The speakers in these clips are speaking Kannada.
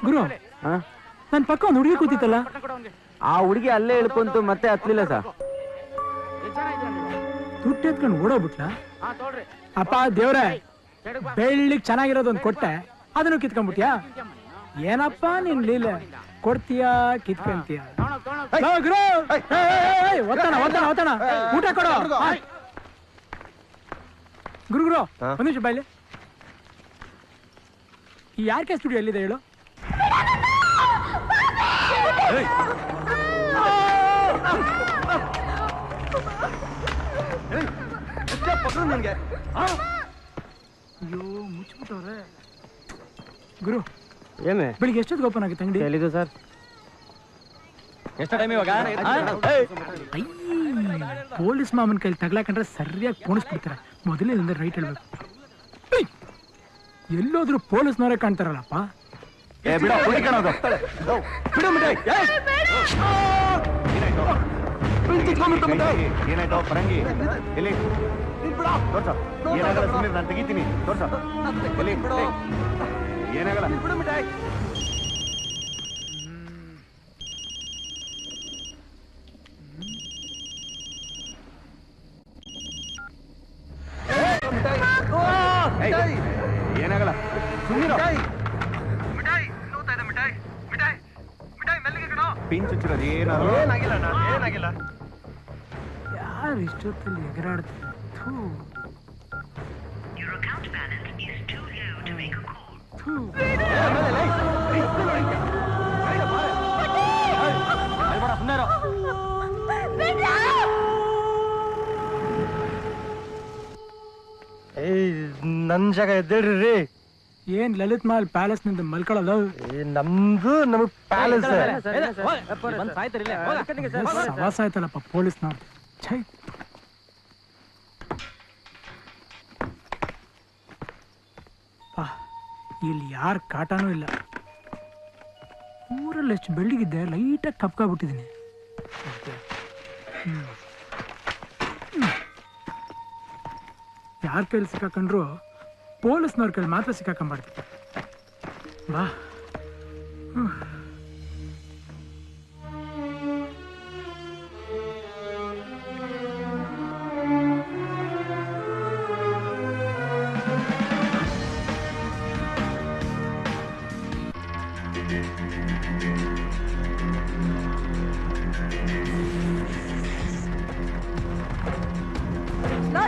ಗುರು ನನ್ ಪಕ್ಕ ಒಂದು ಹುಡುಗಿ ಕೂತಿತ್ತಲ್ಲ, ಆ ಹುಡುಗಿ ಅಲ್ಲೇ ಇಳ್ಕೊಂತು ಮತ್ತೆ ಹತ್ಲಿಲ್ಲ ಸರ್. ದುಡ್ಡು ಎತ್ಕೊಂಡು ಓಡೋಗ್ಬಿಟ್ಲ. ಅಪ್ಪ ದೇವ್ರೆ, ಬೆಳ್ಳಿಗ್ ಚೆನ್ನಾಗಿರೋದೊಂದು ಕೊಟ್ಟೆ, ಅದನ್ನು ಕಿತ್ಕೊಂಡ್ಬಿಟ್ಯಾ? ಏನಪ್ಪ ನಿನ್ ಲೀಲೆ, ಕೊಡ್ತೀಯಾ ಕಿತ್ಕೊಂತೀಯ? ಊಟ ಕೊಡು ಗುರು. ಗುರು ಒಂದು ನಿಮಿಷ ಬಾಯ್ಲಿ. ಈ ಯಾರ್ ಕೆ ಸ್ಟುಡಿಯೋ ಎಲ್ಲಿದೆ ಹೇಳು? ಅಯ್ಯೋ ಮುಚ್ಚಿಬಿಟ್ಟವ್ರೆ. ಗುರು ಏನೇ ಬೆಳಿಗ್ಗೆ ಎಷ್ಟೊತ್ತಿಗೆ ಓಪನ್ ಆಗುತ್ತೆ ಅಂಗಡಿ? ಎಲ್ಲಿದೆ ಸರ್? ಎಷ್ಟು ಟೈಮ್ ಇವಾಗ? ಪೊಲೀಸ್ ಮಾಮನ್ ಕೈಲಿ ತಗ್ಲಾಕಂಡ್ರೆ ಸರಿಯಾಗಿ ಪೋಣಿಸ್ಬಿಡ್ತಾರೆ. ಮೊದಲಿನಿಂದ ರೈಟ್ ಹೇಳ್ಬೇಕು. ಎಲ್ಲೋದ್ರು ಪೊಲೀಸ್ನವರೇ ಕಾಣ್ತಾರಲ್ಲಪ್ಪ. ಏನಾಯ್ತು ಪರಂಗಿ? ಎಲ್ಲಿ ತೋರ್ಸ. ಏನಾಗಲ್ಲ ಸುಮ್ಮನೆ, ನಾನು ತೆಗಿತೀನಿ. ತೋರ್ಸ ಎಲ್ಲಿ. ಏನಾಗಲ್ಲ. ಏನಾಗಲ್ಲ ಸುಮ್ಮನೆ. ಪಿನ್ ಚುಚ್ಚಿರೋದು ಏನಾಗಿಲ್ಲ. ಯಾರು ಇಷ್ಟೊತ್ತಲ್ಲಿ ಎಗರಾಡ್ತಾರೆ? ನನ್ ಜಾಗ ಎದ್ದೇಳ್ರಿ. ಏನ್ ಲಲಿತ್ ಮಹಲ್ ಪ್ಯಾಲೇಸ್ ನಿಂದ ಮಲ್ಕೊಳ್ಳೋದು? ನಮ್ದು ನಮಗ್ ಪ್ಯಾಲೇಸ್ ಸವಾಸ ಆಯ್ತಲ್ಲಪ್ಪ ಪೊಲೀಸ್ನವ್ರು. ಛೈ, ಇಲ್ಲಿ ಯಾರ ಕಾಟನೂ ಇಲ್ಲ. ಊರಲ್ಲಿ ಎಷ್ಟು ಬೆಳ್ಳಿಗಿದ್ದೆ, ಲೈಟಾಗಿ ಕಪ್ಕಾಗ್ಬಿಟ್ಟಿದ್ದೀನಿ. ಯಾರ ಕೈಲಿ ಸಿಕ್ಕಾಕೊಂಡ್ರು ಪೊಲೀಸ್ನವ್ರ ಕೈಲಿ ಮಾತ್ರ ಸಿಕ್ಕಾಕೊಂಡ್ಬಾರ್ದು. ಬಾ.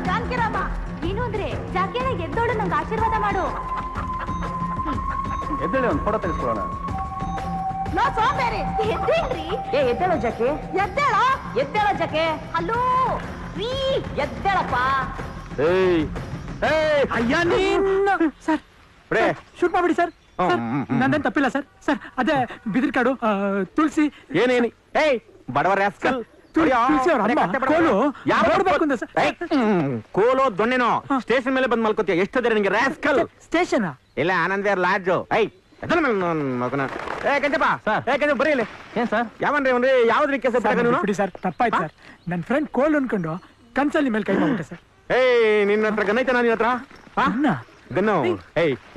ಜಾನಕಿರಾಮ, ಏನು ಅಂದ್ರೆ ಜಾಕಿರ ಎದ್ದೋಳು, ನಂಗೆ ಆಶೀರ್ವಾದ ಮಾಡು. ಎದ್ದೇಳಿ ಒಂದು ಫೋಟೋ ತೆಗೆಸ್ಕೊಳ್ಳೋಣ. ನೋ ಸೋಂಬೇರಿ, ಎದ್ದೇಳ್ರಿ. ಎದ್ದೇಳೋ ಜಾಕೆ, ಎದ್ದೇಳೋ ಜಾಕೆ. ಹಲೋ ರೀ, ಎದ್ದೇಳಪ್ಪ. ಅಯ್ಯ ಸರ್, ಶೂಟ್ ಮಾಡ್ಬಿಡಿ ಸರ್. ನಂದೇನ್ ತಪ್ಪಿಲ್ಲ ಸರ್. ಸರ್ ಅದೇ ಬಿದಿರ್ಕಾಡು, ತುಳಸಿ. ಏನೇನಿ ಬಡವರ ರಾಸ್ಕಲ್. ಕೋಲೋ ದೊಣ್ಣೆನೋ ಸ್ಟೇಷನ್ ಮೇಲೆ ಬಂದ್ ಮಲ್ಕೋತೀಯ. ಎಷ್ಟದೆ ನಿಂಗೆ ರಾಸ್ಕಲ್? ಸ್ಟೇಷನ್ ಇಲ್ಲ, ಆನಂದ್ ವಿಹಾರ್ ಲಾಡ್ಜು. ಬರೀ ಇಲ್ಲಿ. ಏನ್ ಸರ್ ಯಾವನ್ರಿ ಅವ್ರಿ? ಯಾವ್ದ್ರಿ ಕೇಸ ಬಿಡಿ ಸರ್, ತಪ್ಪಾಯ್ತು ಸರ್. ನನ್ನ ಫ್ರೆಂಡ್ ಕೋಲ್ ಅನ್ಕೊಂಡು ಕನ್ಸಲ್ಲಿ ಮೇಲೆ ಕೈ ಮಾಡ್ಬಿಟ್ಟೆ ಸರ್. ನಿನ್ನ ಹತ್ರ ಗನ್ ಐತೆ? ನಿನ್ನ ಹತ್ರ ಗನ್ನು?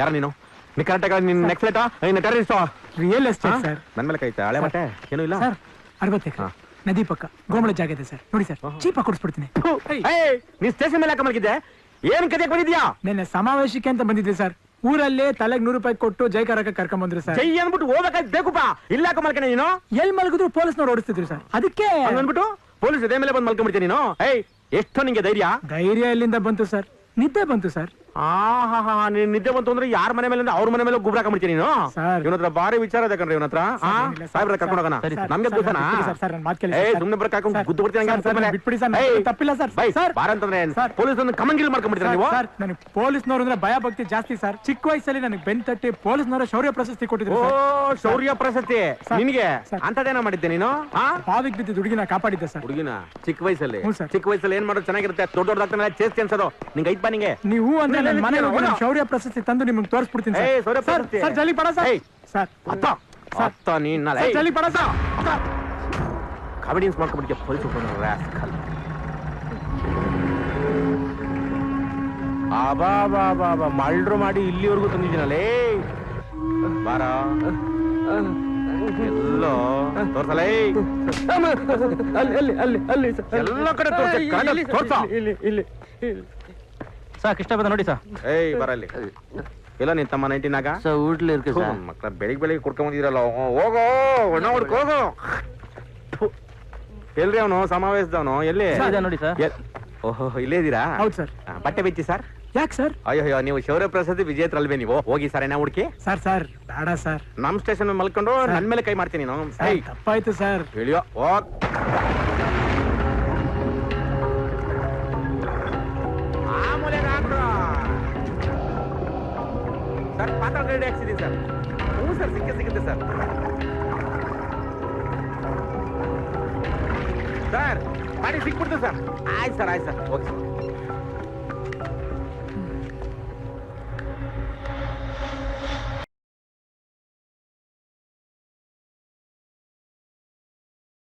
ಯಾರ ನೀನು? ನೀ ಕರೆಕ್ಟಾಗ ನಿನ್ ನೆಕ್ಸ್ಲೆಟಾ ಇನ್ನ ಟೆರರಿಸ್ಟ್? Real estate sir. ನನ್ ಮೇಲೆ ಕೈತೆ ಹಳೆ ಬಟ್ಟೆ ಏನೂ ಇಲ್ಲ ಸರ್. 60 ಎಕರೆ ನದಿ ಪಕ್ಕ ಗೋಮಳ ಜಾಗ ಇದೆ ಸರ್. ನೋಡಿ ಸರ್, ಚೀಪ ಕೊಡಿಸ್ಬಿಡ್ತೀನಿ. ನೀನ್ ಸ್ಟೇಷನ್ ಮೇಲೆ ಮಲಗಿದ್ದೆ, ಏನ್ ಕತೆ ಬಂದಿದ್ಯಾ? ನಿನ್ನೆ ಸಮಾವೇಶಕ್ಕೆ ಅಂತ ಬಂದಿದ್ದೆ ಸರ್. ಊರಲ್ಲೇ ತಲೆಗೆ 100 ರೂಪಾಯಿ ಕೊಟ್ಟು ಜೈಕಾರಕ್ಕೆ ಕರ್ಕೊಂಡ್ ಬಂದ್ರು ಸರ್. ಜೈ ಅನ್ಬಿಟ್ಟು ಹೋಗ್ಬೇಕಾದ್ ಬೇಕುಪ್ಪ. ಇಲ್ಲ ಮಲ್ಕೊಂಡೆ ನೀನು? ಎಲ್ಲಿ ಮಲಗಿದ್ರು ಪೊಲೀಸ್ನವ್ರು ಓಡಿಸ್ತಿದ್ರು ಸರ್. ಅದಕ್ಕೆ ಅಂದ್ಬಿಟ್ಟು ಪೊಲೀಸ್ ಇದೇ ಮೇಲೆ ಬಂದು ಮಲ್ಕೊಂಡ್ಬಿಡ್ತೀನಿ ನೀನು? ಎಷ್ಟು ನಿಂಗೆ ಧೈರ್ಯ? ಧೈರ್ಯ ಎಲ್ಲಿಂದ ಬಂತು ಸರ್? ನಿದ್ದೆ ಬಂತು ಸರ್. ನೀನ್ ನಿದ್ದೆ ಬಂತು ಅಂದ್ರೆ ಯಾರ ಮನೆ ಮೇಲೆ ಅವ್ರ ಮನೆ ಮೇಲೆ ಗುಬ್ರ ಹಾಕೊಂಡ್ಬಿಡ್ತೀನಿ ನೀನು. ಇವನ ಹತ್ರ ಭಾರಿ ವಿಚಾರ ಇದೆ ಕಣ್ರಿ. ಇವನ ಹತ್ರ ಸಾಹೇಬ್ರ ಕರ್ಕೊಂಡು ಹೋಗೋಣ. ನಮ್ಗೆ ದೂಸನ ಸುಮ್ನೆ ಬರಕ್ ಹಾಕೊಂಡು ಗುದ್ದು ಬಿಡ್ತೀನಿ. ಬಿಟ್ಬಿಡಿ ಸರ್, ತಪ್ಪಿಲ್ಲ ಸರ್. ಬಾರ ಅಂತಂದ್ರೆ ಪೊಲೀಸ್ ಕಮಂಗಿಲ್ ಮಾಡ್ಕೊಂಡ್ಬಿಡ್ತೀರ ನೀವು? ನನಗೆ ಪೊಲೀಸ್ನವ್ರು ಅಂದ್ರೆ ಭಯ ಭಕ್ತಿ ಜಾಸ್ತಿ ಸರ್. ಚಿಕ್ಕ ವಯಸ್ಸಲ್ಲಿ ನನಗೆ ಬೆನ್ ತಟ್ಟಿ ಪೊಲೀಸ್ನವರ ಶೌರ್ಯ ಪ್ರಶಸ್ತಿ ಕೊಟ್ಟಿದ್ರು. ಶೌರ್ಯ ಪ್ರಶಸ್ತಿ ನಿನ್ಗೆ? ಅಂತದೇನ ಮಾಡಿದ್ದೆ ನೀನು? ಬಾವಿಗೆ ಬಿದ್ದು ಹುಡುಗಿನ ಕಾಪಾಡಿದ್ದೆ ಸರ್. ಹುಡುಗಿನ ಚಿಕ್ಕ ವಯಸ್ಸಲ್ಲಿ? ಚಿಕ್ಕ ವಯಸ್ಸಲ್ಲಿ ಏನ್ ಮಾಡೋದು ಚೆನ್ನಾಗಿರುತ್ತೆ. ದೊಡ್ಡದಾಗ್ತಾನೆ ಚೇಸ್ತಿ ಅನ್ಸೋದು ನಿಂಗೆ ಐತ್ ಬಾ ನಿಂಗೆ. ನೀವು ಅಂದ್ರೆ ನನ್ನ ಮನೆ ಹೋಗಿ ಶೌರ್ಯ ಪ್ರಶಸ್ತಿ ತಂದು ನಿಮ್ಗೆ ತೋರಿಸ್ಬಿಡ್ತೀನಿ ಸರ್. ಜಲ್ಲಿ ಪಡ ಸರ್. ಜಲ್ಲಿ ಪಡ ಸರ್. ಕಾಮಿಡಿಯನ್ಸ್ ಮಾಡ್ಕೊಂಡ್ಬಿಟ್ಟಿದ್ದೆ ಪೊಲೀಸ್. ಮಲ್ಡ್ರು ಮಾಡಿ ಇಲ್ಲಿವರೆಗೂ ತಂದಿದ್ದೀನಲ್ಲೇ. ಬಾರ ಎಲ್ಲೋ ತೋರ್ಸಲ್ಲ ಅಲ್ಲಿ ಎಲ್ಲ ಕಡೆ ತೋರ್ಸ ಸಾಕ್ ಇಷ್ಟ ಬಂದ ನೋಡಿ ಸರ್. ಏಯ್ ಬರಲ್ಲಿ ಇಲ್ಲ ನಿನ್ ತಮ್ಮ 19 ಸರ್ ಊಟ್ಲಿ ಇರ್ಕೆ ಸರ್. ಮಕ್ಕಳ ಬೆಳಿಗ್ಗೆ ಕುಡ್ಕೊಂಬಂದಿರಲ್ಲ ಹೋಗೋ ಒಣ ಹುಡ್ಕ ಹೋಗೋ. ಎಲ್ರಿ ಅವನು ಸಮಾವೇಶದವನು ಎಲ್ಲಿ ಇದೆ ನೋಡಿ ಸರ್. ಓಹೋ ಇಲ್ಲೇ ಇದೀರಾ? ಹೌದು ಸರ್. ಬಟ್ಟೆ ಬಿಚ್ಚಿ ಸರ್. ಯಾಕೆ ಸರ್? ಅಯ್ಯೋ ನೀವು ಶೌರ್ಯ ಪ್ರಸಾದ್ ವಿಜೇತ್ರಲ್ವೇ ನೀವು? ಹೋಗಿ ಸರ್ ಏನ ಹುಡುಕಿ. ಸರ್ ಬೇಡ ಸರ್. ನಮ್ ಸ್ಟೇಷನ್ ಮಲ್ಕೊಂಡು ನನ್ ಮೇಲೆ ಕೈ ಮಾಡ್ತೀನಿ ನೀನು. ತಪ್ಪಾಯ್ತು ಸರ್. ಹೇಳಿಯೋ ಹೋಗ್. ಸರ್ ಪಾತ್ರ ರೆಡಿ ಹಾಕ್ಸಿದೀನಿ ಸರ್. ಹ್ಞೂ ಸರ್ ಸಿಗುತ್ತೆ ಸರ್. ಸರ್ ಗಾಡಿ ಸಿಕ್ಬಿಡ್ತು ಸರ್. ಆಯ್ತು ಸರ್ ಓಕೆ ಸರ್.